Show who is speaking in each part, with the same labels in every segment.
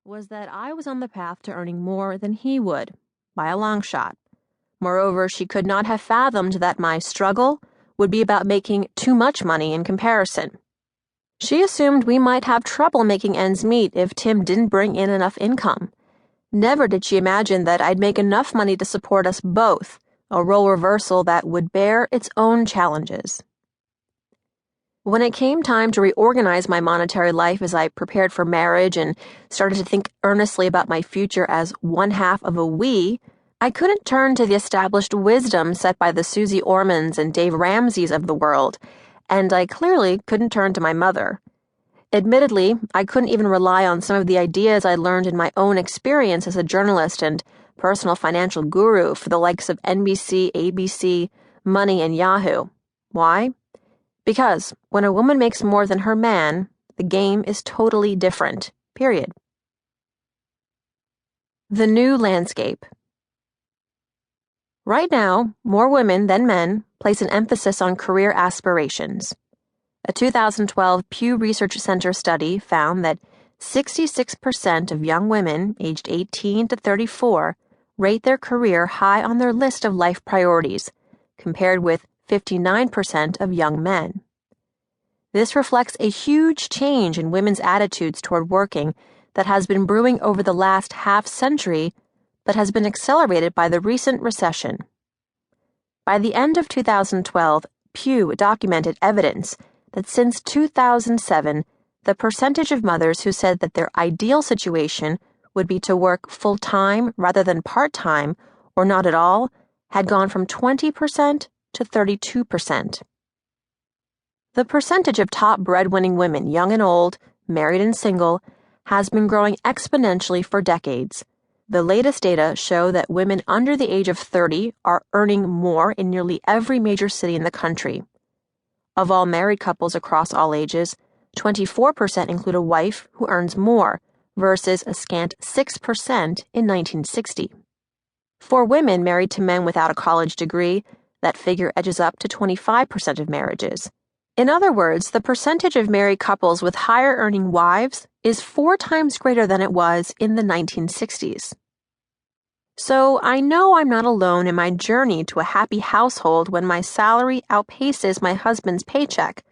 Speaker 1: was that I was on the path to earning more than he would, by a long shot. Moreover, she could not have fathomed that my struggle would be about making too much money in comparison. She assumed we might have trouble making ends meet if Tim didn't bring in enough income. Never did she imagine that I'd make enough money to support us both, a role reversal that would bear its own challenges. When it came time to reorganize my monetary life as I prepared for marriage and started to think earnestly about my future as one half of a we, I couldn't turn to the established wisdom set by the Susie Ormans and Dave Ramseys of the world, and I clearly couldn't turn to my mother. Admittedly, I couldn't even rely on some of the ideas I learned in my own experience as a journalist and personal financial guru for the likes of NBC, ABC, Money, and Yahoo. Why? Because when a woman makes more than her man, the game is totally different. Period. The new landscape. Right now, more women than men place an emphasis on career aspirations. A 2012 Pew Research Center study found that 66% of young women aged 18 to 34 rate their career high on their list of life priorities, compared with 59% of young men. This reflects a huge change in women's attitudes toward working that has been brewing over the last half-century, but has been accelerated by the recent recession. By the end of 2012, Pew documented evidence that since 2007, the percentage of mothers who said that their ideal situation would be to work full-time rather than part-time or not at all had gone from 20% to 32%. The percentage of top breadwinning women, young and old, married and single, has been growing exponentially for decades. The latest data show that women under the age of 30 are earning more in nearly every major city in the country. Of all married couples across all ages, 24% include a wife who earns more, versus a scant 6% in 1960. For women married to men without a college degree, that figure edges up to 25% of marriages. In other words, the percentage of married couples with higher earning wives is 4 times greater than it was in the 1960s. So I know I'm not alone in my journey to a happy household when my salary outpaces my husband's paycheck.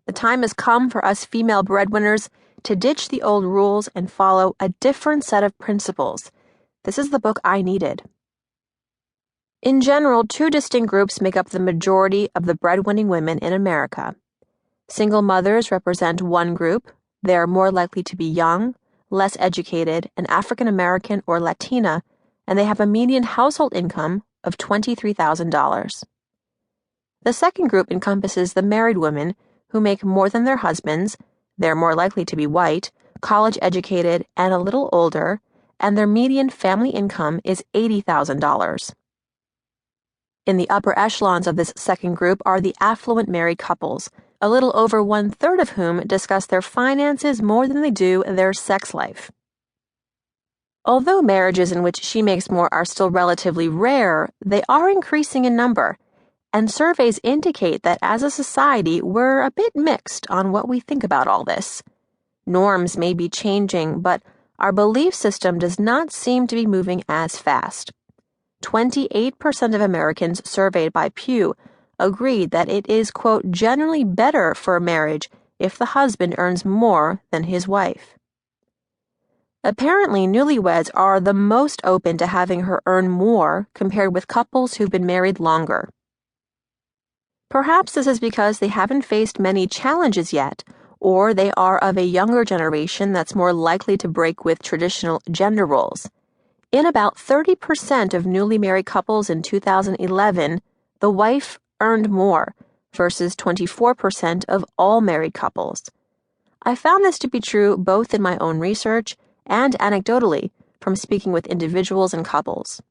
Speaker 1: The time has come for us female breadwinners to ditch the old rules and follow a different set of principles. This is the book I needed. In general, 2 distinct groups make up the majority of the breadwinning women in America. Single mothers represent one group. They are more likely to be young, less educated, and African American or Latina, and they have a median household income of $23,000. The second group encompasses the married women who make more than their husbands. They're more likely to be white, college educated, and a little older, and their median family income is $80,000. In the upper echelons of this second group are the affluent married couples, a little over 1/3 of whom discuss their finances more than they do their sex life. Although marriages in which she makes more are still relatively rare, they are increasing in number, and surveys indicate that as a society we're a bit mixed on what we think about all this. Norms may be changing, but our belief system does not seem to be moving as fast. 28% of Americans surveyed by Pew agreed that it is, quote, generally better for a marriage if the husband earns more than his wife. Apparently, newlyweds are the most open to having her earn more compared with couples who've been married longer. Perhaps this is because they haven't faced many challenges yet, or they are of a younger generation that's more likely to break with traditional gender roles. In about 30% of newly married couples in 2011, the wife earned more, versus 24% of all married couples. I found this to be true both in my own research and anecdotally from speaking with individuals and couples.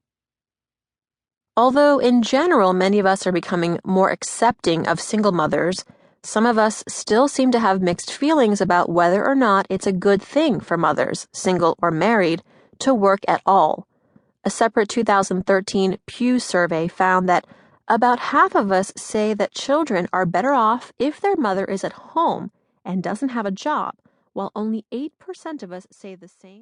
Speaker 1: Although in general many of us are becoming more accepting of single mothers, some of us still seem to have mixed feelings about whether or not it's a good thing for mothers, single or married, to work at all. A separate 2013 Pew survey found that about half of us say that children are better off if their mother is at home and doesn't have a job, while only 8% of us say the same.